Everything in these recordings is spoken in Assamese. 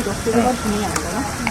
녹색이가 분이 안 되나?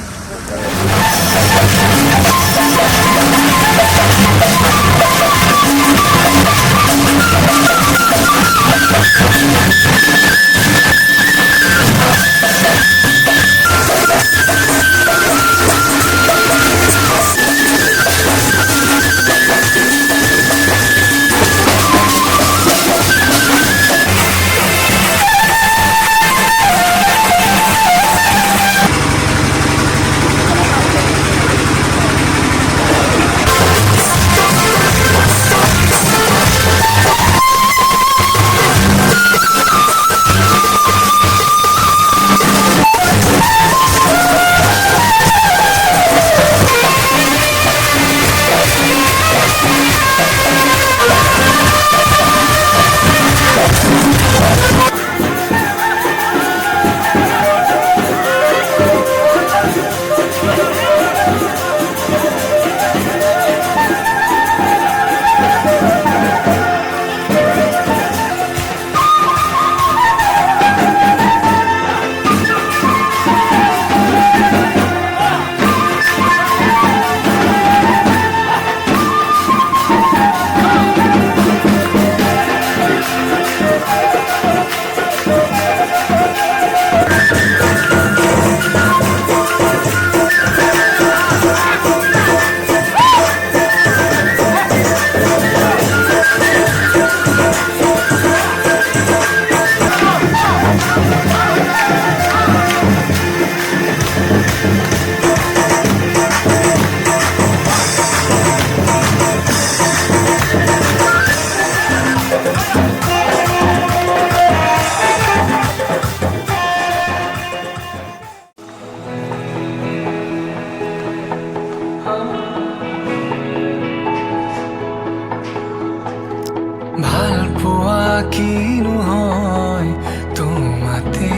ভালপোৱা কিনো হয় তোমাতে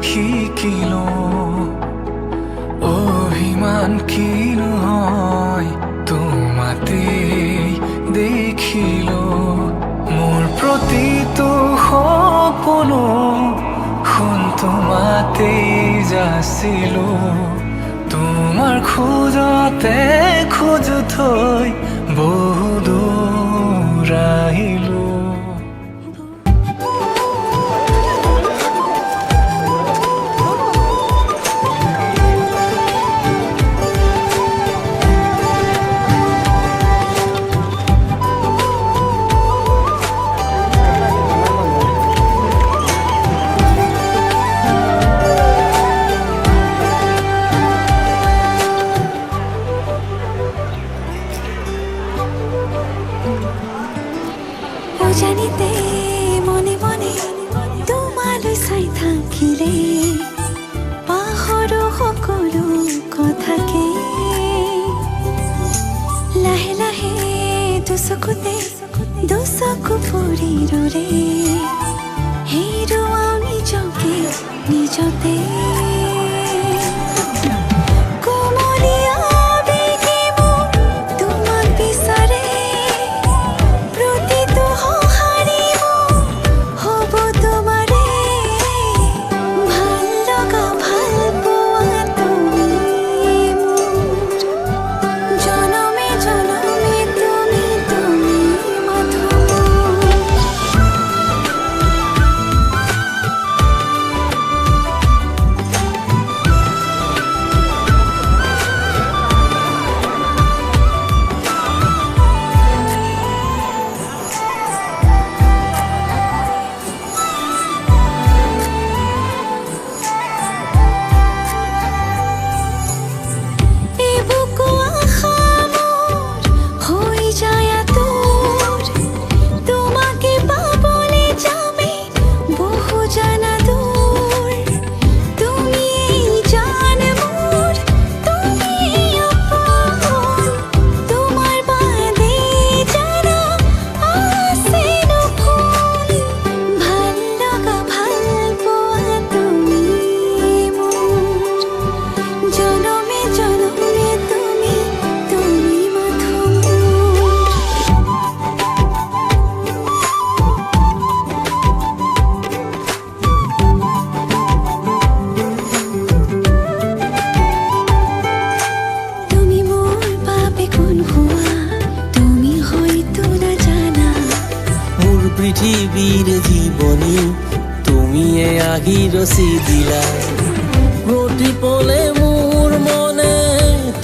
শিকিলো অভিমান কিনো হয় তোমাতে দেখিলো মোৰ প্ৰতিটো সপোনো তোমাতে যাচিলো তোমাৰ খোজতে খোজ থৈ বহু দূৰ আহিলো জানিতে মনে মনে তোমালৈ চাই থাকিলে পাহৰো সকলো কথাকে লাহে লাহে দুচকুতে দুচকু পৰি ৰৰে হেৰুৱাও নিজকে নিজতে আহি ৰচি দিলা প্ৰতি পলে মোৰ মনে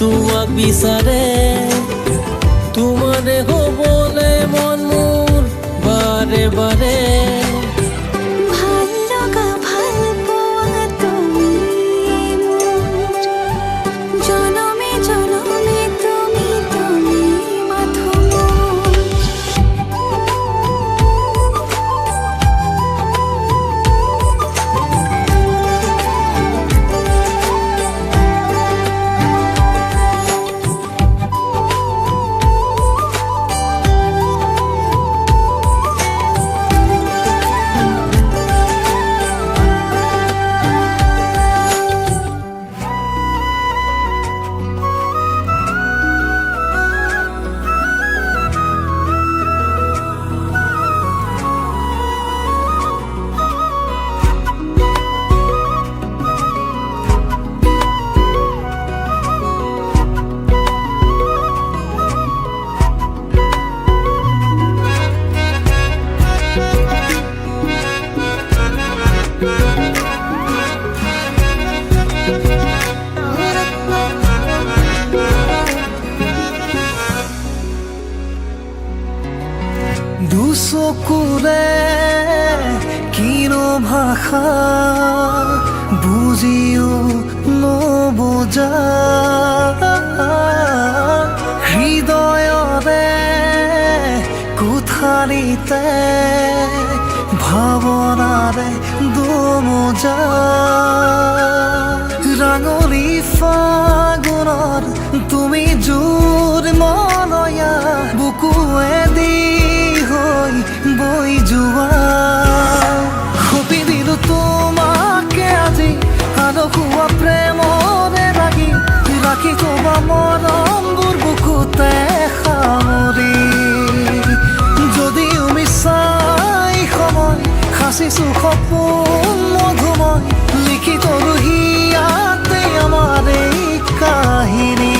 তোমাক বিচাৰে তোমাৰে হ'বলে মন মোৰ বাৰে বাৰে ভাল লগা ভাল পোৱা তুমি মোৰ জনমে জনমে তুমি তুমি মাথো মোৰ দুচকুৰে কিনো ভাষা বুজিও নবুজা হৃদয়ৰে কোঠালিতে ভাৱনাৰে দুমোজা ৰাঙলী ফাগুনৰ তুমি জোৰ মলয়া বুকুৱে দি হৈ বৈ যোৱা সপি দিলো তোমাকে আজি আলসুৱা প্ৰেমৰে লাগি ৰাখি থবা মৰমবোৰ বুকুতে সামৰি যদিও মিছাই সময় সাঁচিছো সপোন মধুময় লিখি তৰো হিয়াতে আমাৰ এই কাহিনী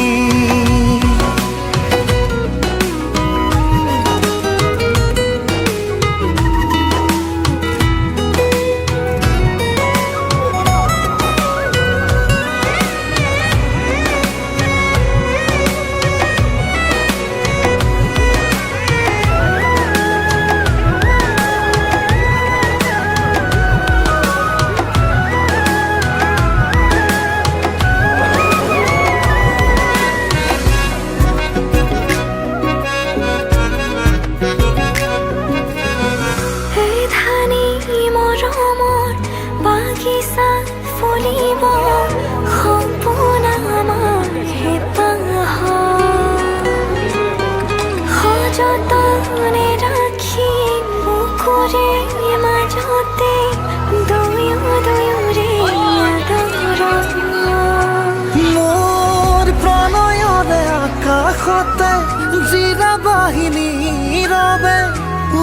ফুলিব সপোন আমাৰ হেঁপাহ সযতনে ৰাখি বুকুৰে মাজতে দুয়ো দুয়োৰে আদৰ মোৰ প্ৰণয়ৰে আকাশতে জিৰা বাহিনীৰ বাবে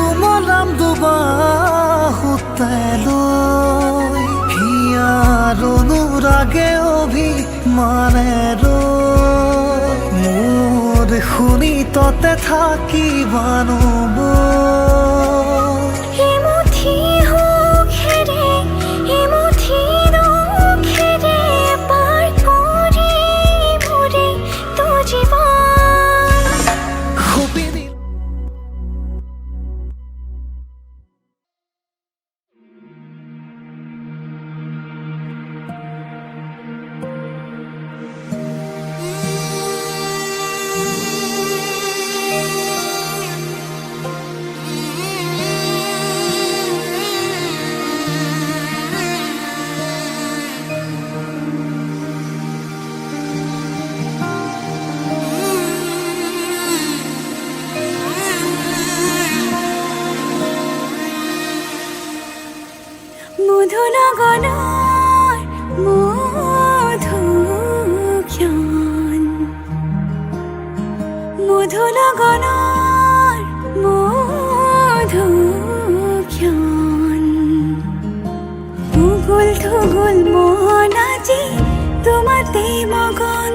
উমলাম দুবাহুতে লৈ হিয়াৰ অনুৰাগে অভিমানে মোৰ শুনি ততে থাকিবানো এমুঠি সুখেৰে এমুঠি দুখেৰে পাৰ কৰিবৰে তো জীৱন সপি দিল মধু লগনৰ মধু ক্ষণ মধু লগনৰ মধু ক্ষণ উগুল থুগুল মন আজি তোমাতে মগন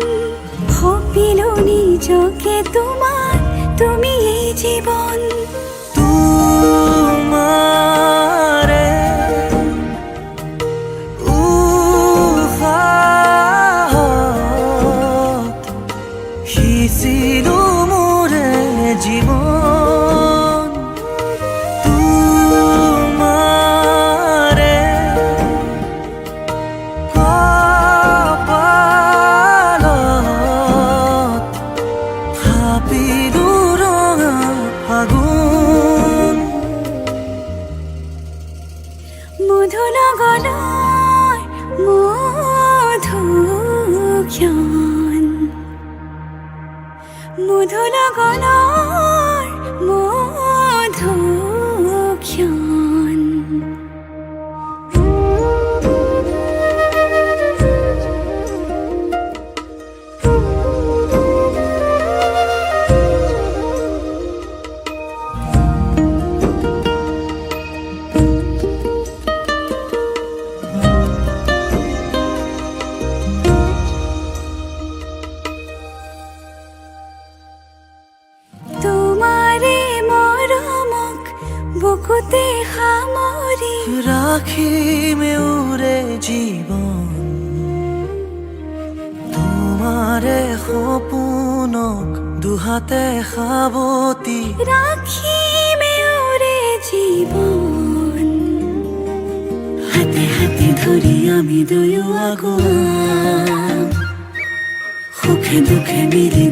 ভাবিলো নিজকে তোমার তুমি এই জীবন তোমারে মধু লগনৰ মধুক্ষণ মধু লগনৰ মধুক্ষণ বুকুতে সামৰি ৰাখিমে উৰে জীৱন তোমাৰে সপোনক দুহাতে সাৱতি ৰাখিমে উৰে জীৱন হাতে হাতে ধৰি আমি দুয়ো আগুৱাম সুখে দুখে মিলি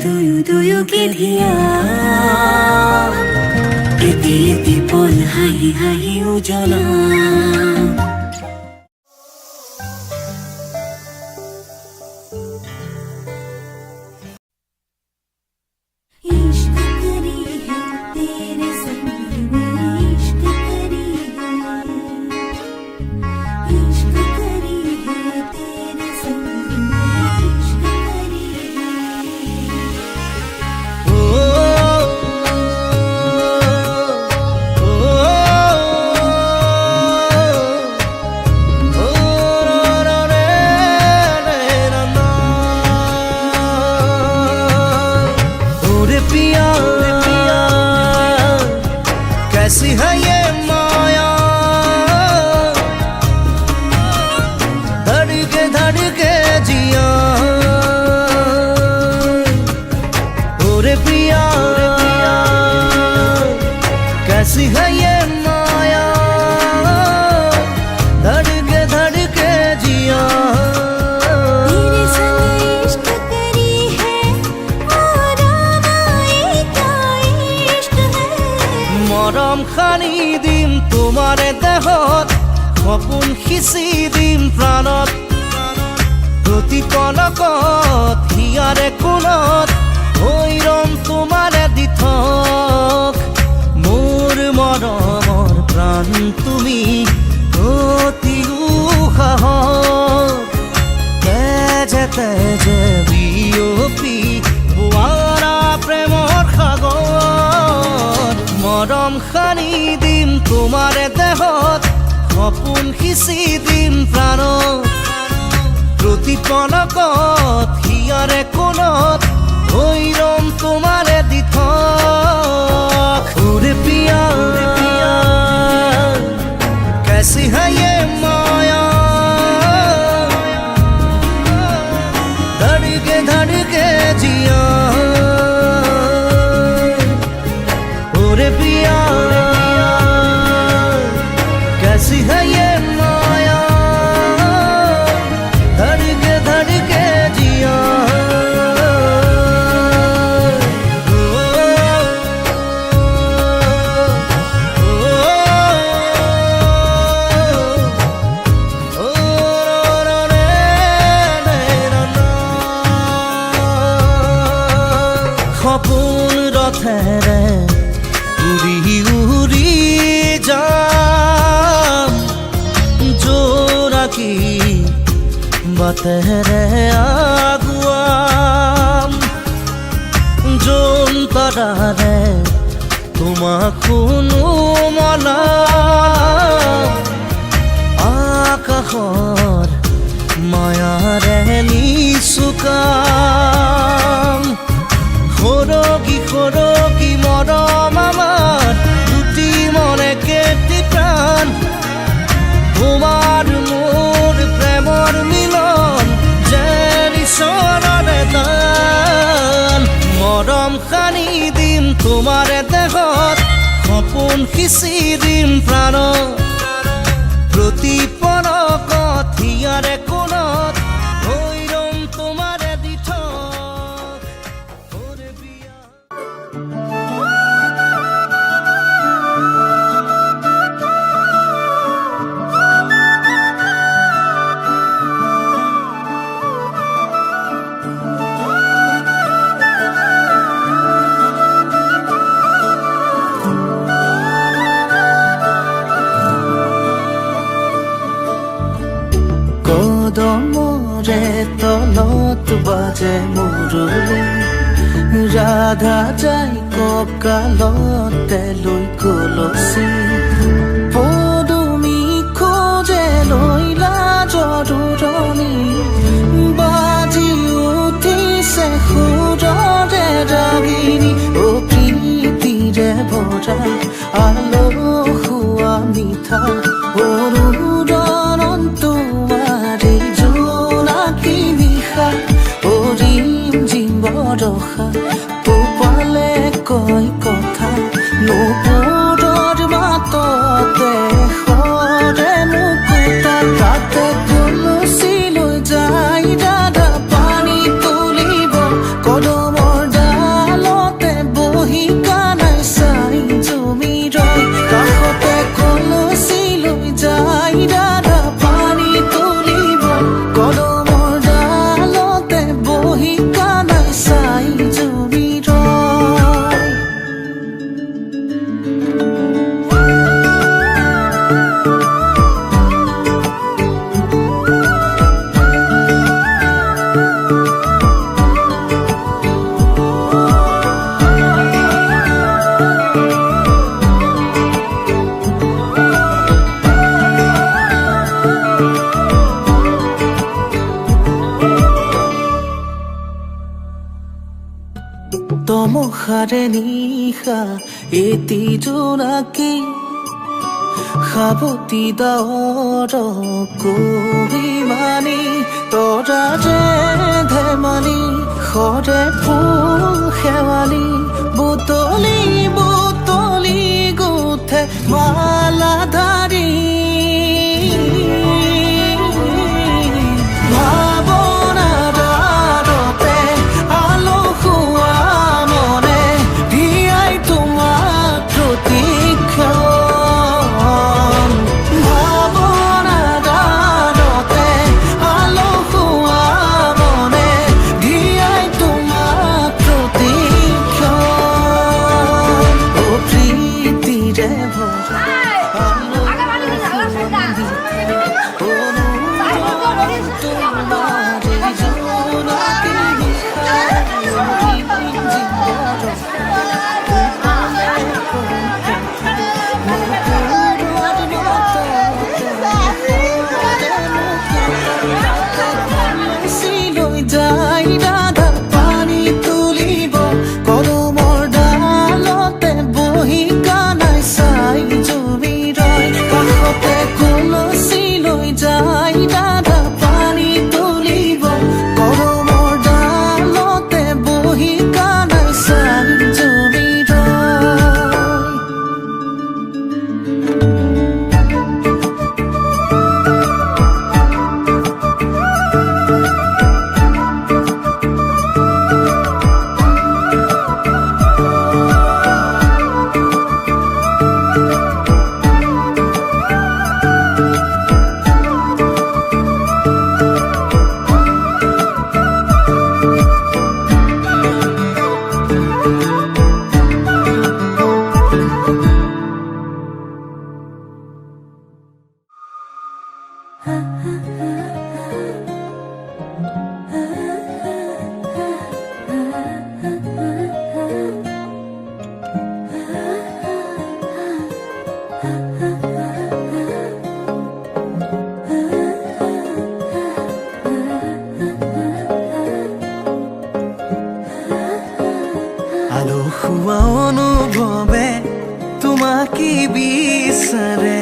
দুয়োকে ধিয়াম এটি এটি পল হাঁহি হাঁহি উজ্বলাম इश्क करी है तेरे संग में इश्क करी है इश्क करी है तेरे संग में इश्क करी है कैसी है ये माया धड़के जिया ओरे पिया कैसी है ये माया धड़के जिया तेरे संग इश्क करी है और आए क्या इश्क है মৰম খানি দিম তোমাৰে দেহত সপোন সিঁচি দিম প্ৰাণত প্ৰতি পলকত হিয়াৰে কোণত হৈ ৰম তোমাৰে দিঠক মোৰ মৰমৰ প্ৰাণ তুমি অতি উসাহত তেজে তেজে বিয়পি বোৱাৰা প্ৰেমৰ সাগৰ মৰম খানি দিম তোমাৰে দেহত সপোন সিঁচি দিম প্ৰাণত প্ৰতি পলকত হিয়াৰে কোণত হৈ ৰম তোমাৰে দিঠক ওৰে পিয়া कैसी है ये माया धड़के जिया ओरे पिया कैसी है ये माया धड़के जिया সপোন ৰথেৰে উৰি উৰি যাম জোৰাকী বাটেৰে আগুৱাম জোনতৰাৰে তোমাক শুনো মনা আকাশৰ মায়াৰে নিচুকাম সৰগী মৰম আমাৰ দুটি মনে কেটি প্ৰাণ তোমাৰ মোৰ প্ৰেমৰ মিলন যেন ঈশ্বৰৰে দান মৰম সানি দিম তোমাৰে দেহত সপোন সিঁচি দিম প্ৰাণত প্ৰতি পলকত হিয়াৰে কোণত হৈ ৰম তোমাৰে দিঠক ওৰে পিয়া কদমৰে তলত বাজে মুৰুলি ৰাধা যাই কঁকালতে লৈ কলচি পদুমি খোজে লৈ লাজৰণি বাজি উঠিছে সুৰৰে ৰাগিনী অ প্ৰীতিৰে ভৰা আলসুৱা মিঠা অৰুণন তোমাৰে জোনাকী নিশা অৰিম জিম বৰষা টোপালে কয় কথা নুপুৰৰ মাততে সৰে মুকুতা তাতে কলচি লৈ যাই দাদা পানী তুলিব কদমৰ ডালতে বহি কানাই চাই জমি ৰয় কাষতে কলচি লৈ যাই দাদা পানী তুলিব কদমৰ ডালতে বহি কানাই চাই জমি ৰয় তমসাৰে নিশা এটি জোনাকী সাৱতি ডাৱৰ কহিমানি তৰাৰে ধেমালি সৰে ফুল শেৱালি বুটলি বুটলি গুঠে মালাধাৰী আলসুৱা অনুভৱে তোমাকে বিচাৰে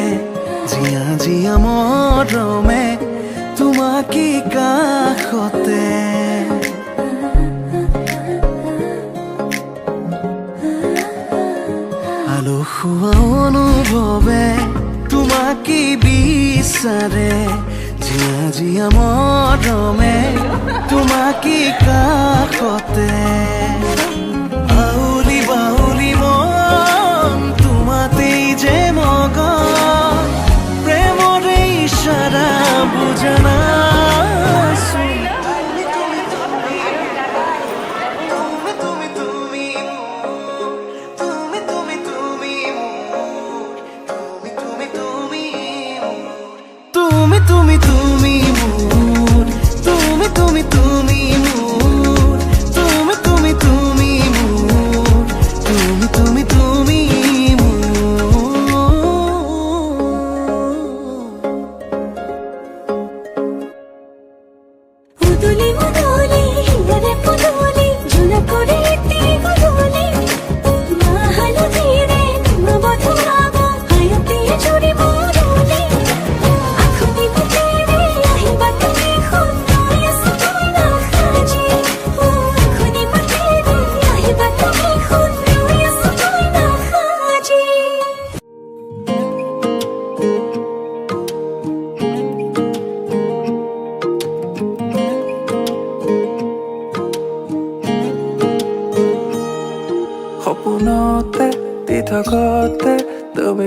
জিয়া জিয়া মৰমে তোমাকে কাষতে আলসুৱা অনুভৱে তোমাকে বিচাৰে জিয়া জিয়া মৰমে তোমাকে কাষতে বাউলি বাউলি মন তোমাতেই যে মগন প্ৰেমৰে ইশাৰা বুজনা তুমি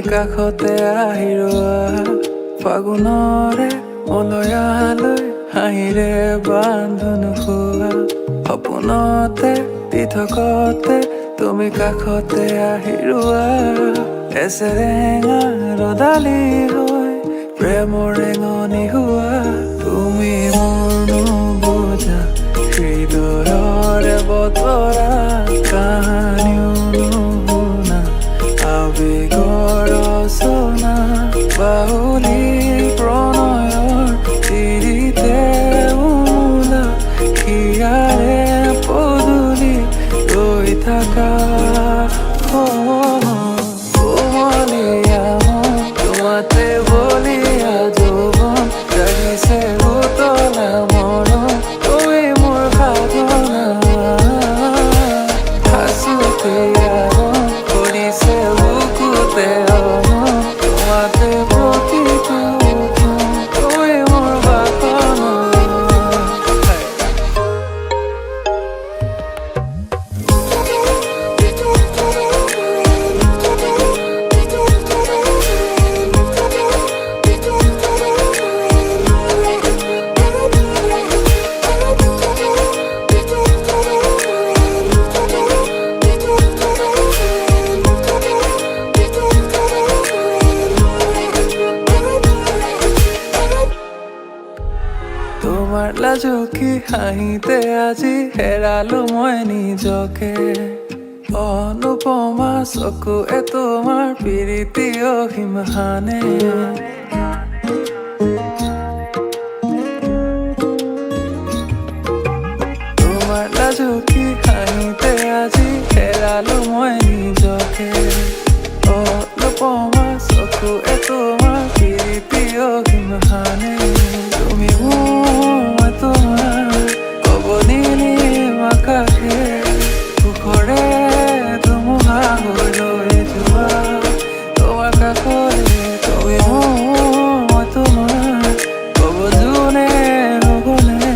তুমি কাষতে আহিৰোৱা ফাগুনৰে মলয়ালৈ হাঁহিৰে বান্ধোন খোৱা সপোনতে পৃথকতে তুমি কাষতে আহিৰোৱা এচেৰেঙা ৰদালি হৈ প্ৰেমৰ ৰেঙনি হোৱা তুমি মোৰ নুবুজা হৃদয়ৰে বতৰা কাহানিও নুশুনা আবেগৰ ৰচনা বাউলী প্ৰণয়ৰ তিৰিতে উমলা হিয়াৰে পদূলি ৰৈ থাকা কোমলীয়া মন তোমাতে বলিয়া যৌৱন জাগিছে উতলা মৰম তুমি মোৰ সাধনা হাচুতীয়া মন কৰিছে বুকুতে অমন তোমাতে প্ৰতিটো ক্ষণ তুমি মোৰ বাসনা তোমাৰ লাজুকী হাঁহিতে আজি হেৰালো মই নিজকে অনুপমা চকুৱে তোমাৰ প্ৰীতি অসীম হানে তোমাৰ লাজুকী হাঁহিতে আজি হেৰালো মই নিজকে অনুপমা চকুৱে তোমাৰ প্ৰীতি অসীম হানে তুমি মই তোমাৰ কব নীলিম আকাশে সুখৰে ধুমুহা হৈ লৈ যোৱা তোমাৰ কাষৰে তুমি মই তোমাৰ কব জোনে নগলে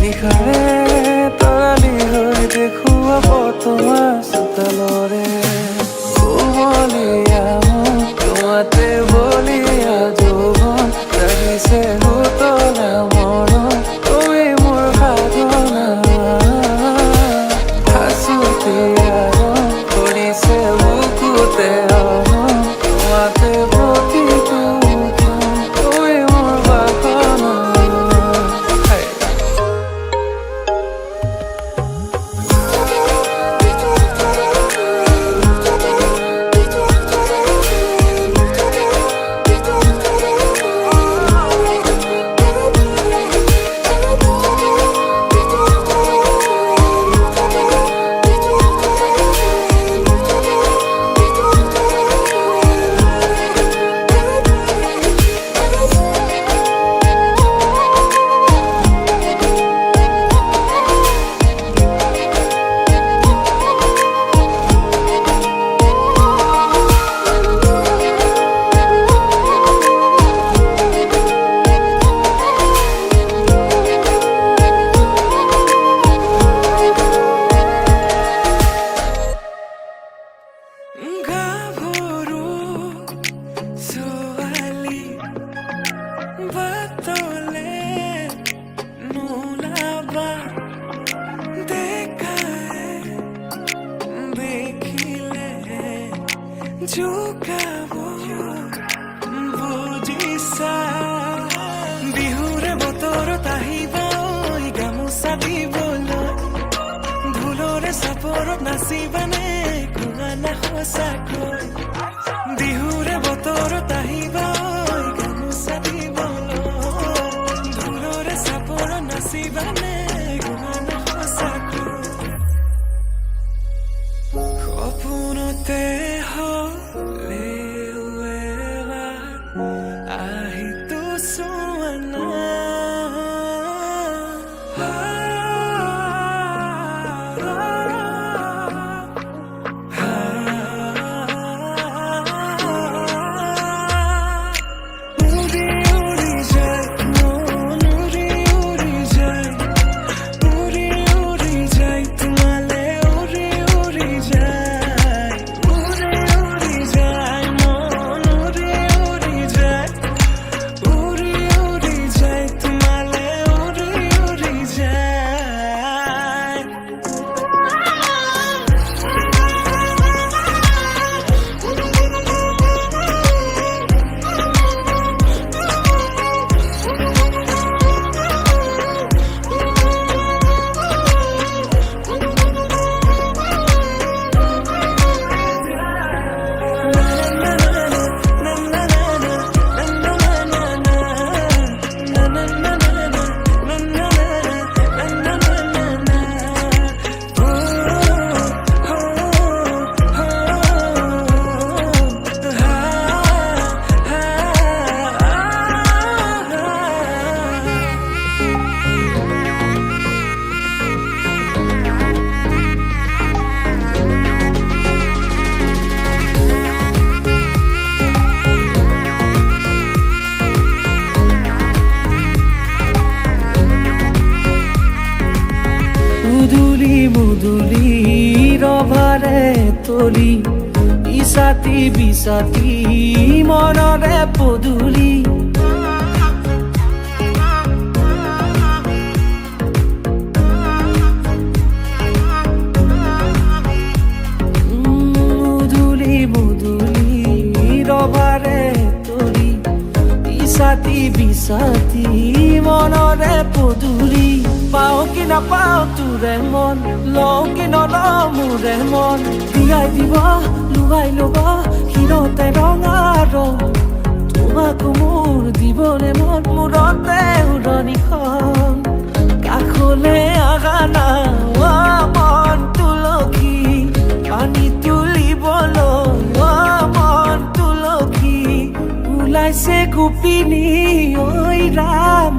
নিশাৰে তৰালি হৈ দেখুৱাব তোমাৰ চোতালৰে কোমলীয়া মন তোমাতে বলিয়া যৌৱন জাগিছে উতলা মৰম তুমি মোৰ সাধনা হাচুতীয়া মন কৰিছে বুকুতে অমন তোমাতে প্ৰতিটো ক্ষণ তুমি মোৰ বাসনা গাভৰু ছোৱালী বাটলে নোলাবা দেখাই দেখিলে জোকাব বুজিছা বিহুৰে বতৰত আহিবা ঐ গামোচা দিবলৈ ঢোলৰে চাপৰত নাচিবানে কোৱানা সঁচাকৈ বিহুৰে বতৰত আহিবা ঐ গামোচা দিবলৈ ঢোলৰে চাপৰত নাচিবানে কোৱানা সঁচাকৈ সপোনতে হ'লেও এবাৰ আহিতো চোৱা মুদুলি ৰভাৰে তলি ইছাতি বিছাতি মনৰে পদুলি ৰভাৰে তলি ইছাতি বিছাতি মনৰে পদুলি পাও কি নাপাও তোৰে মন লওঁ কি নলওঁ মোৰে মন দিয়াই দিব লুৱাই ল'ব শিৰতে ৰঙা ৰং তোমাকো মোৰ দিবলে মন মূৰতে উৰণিখন কাষলে আগা না মন তুলসী পানী তুলিবলৈ মন তুলসী ওলাইছে গোপিনী ঐ ৰাম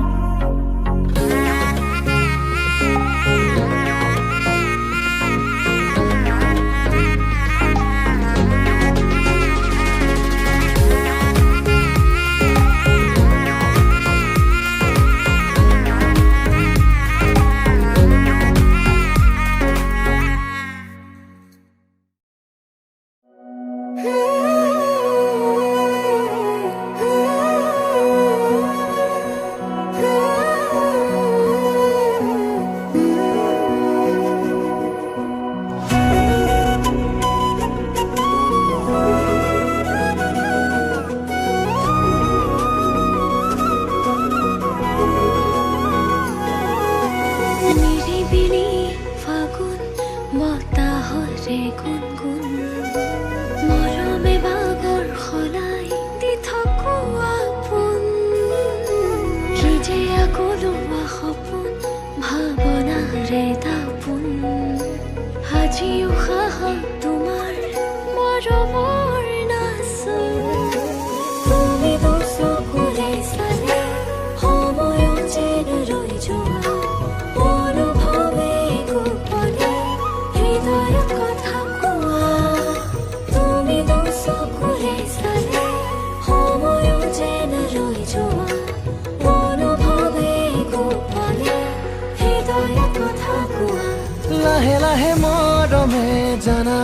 লাহে লাহে মৰমে জানা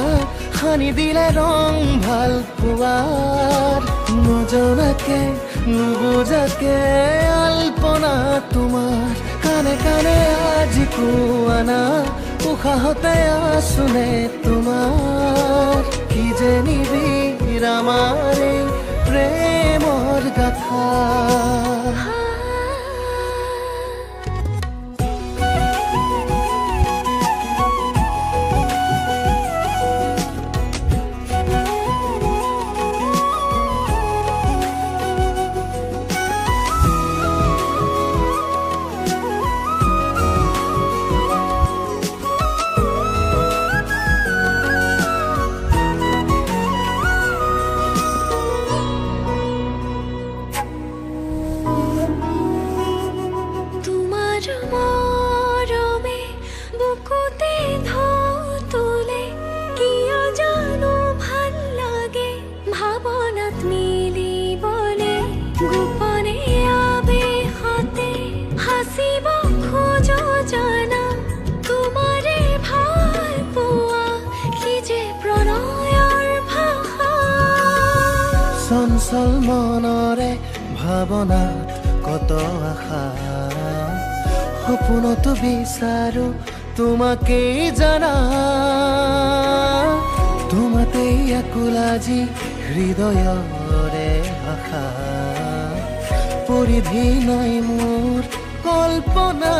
সানি দিলে ৰং ভাল পোৱাৰ নজনাকে নুবুজাকে আলপনা তোমাৰ কানে কানে আজি কোৱানা উশাহতে আছোনে তোমাৰ কি যে নিবিৰ আমাৰ এই প্ৰেমৰ গাথা চঞ্চল মনৰে ভাৱনাত কত আশা সপোনতো বিচাৰো তোমাকেই জানা তোমাতেই আকুল আজি হৃদয়ৰে আশা পৰিধি নাই মোৰ কল্পনা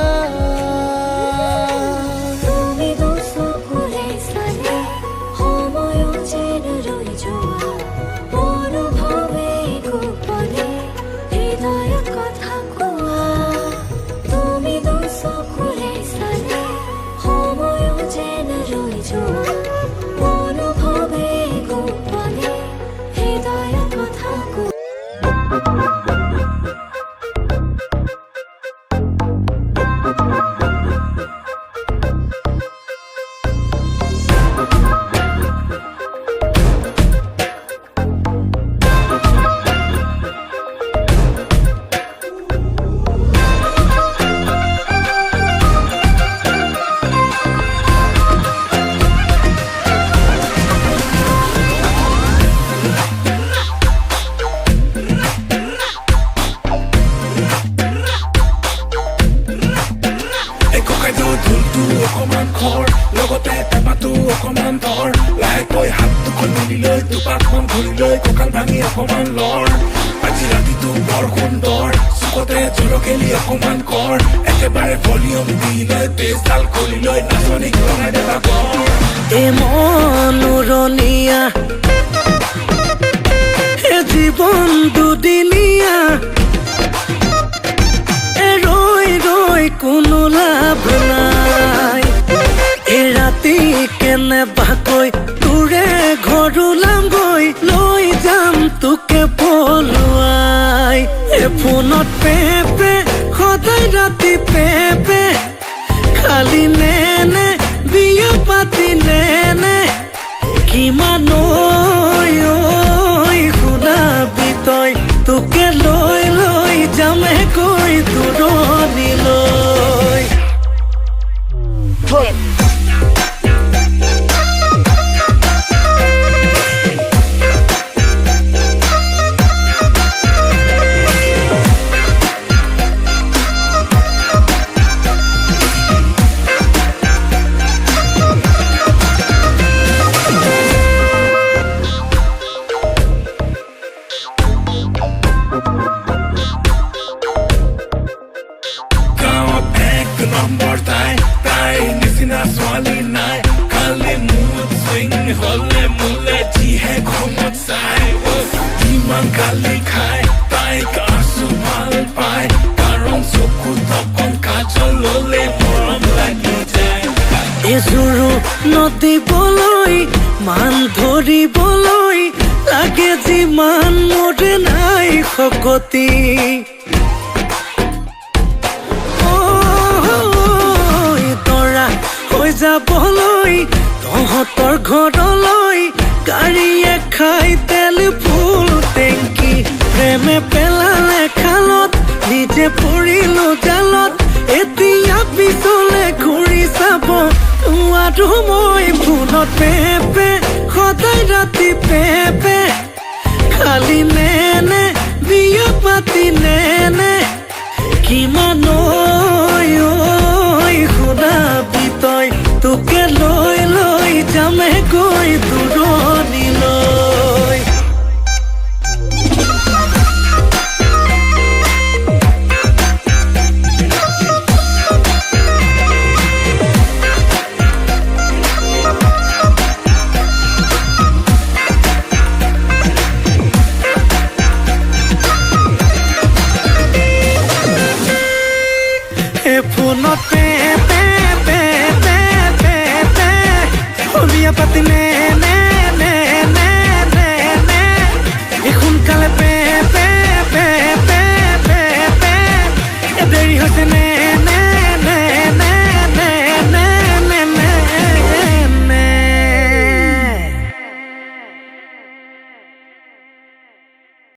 চকুখন খুলি লৈ কঁকাল ভাঙি অকমান লৰ আজি ৰাতিটো বৰ সুন্দৰ চুকতে জলকেলি অকমান কৰ একেবাৰে ভলিউম দি লৈ তেজডাল খুলি লৈ নাচনীক লগাই দেবা কৰ এ মনোৰণীয়া এ জীৱন দুদিনীয়া এ ৰৈ ৰৈ কোনো লাভ নাই এ ৰাতি কেনেবাকৈ তোৰে ঘৰ ওলামগৈ লৈ যাম তোকে পলুৱাই এ ফোনত পেপে সদায় ৰাতি পেপে খালি নেনে বিয়া পাতি নেনে কিমান শুনাবি তই তোকে লৈ লৈ যামে কৈ দূৰণিলৈ নম্বৰ তাই নিচিনা ছোৱালী নাই খালি মুড চুইং হলে মোলে যিহে ঘুমত চাই ইমান গালি খাই তাইক আছো ভাল পাই কাৰণ চকুত অকণ কাজল ললে মৰম লাগি যায় এজোৰো নদিবলৈ মান ধৰিবলৈ লাগে যিমান মোৰে নাই শকতি যাবলৈ তহঁতৰ ঘৰলৈ গাড়ীয়ে খাই তেল ফুল টেংকি প্ৰেমে পেলালে খালত নিজে পৰিলো জালত এতিয়া পিছলে ঘূৰি চাব আৰু মই ফোনত পেপে সদায় ৰাতি পেপে খালি নেনে বিয়া পাতি নেনে কিমান শুনাবি তই তোকে লৈ লৈ যামে গৈ দূৰণিলৈ ফোনত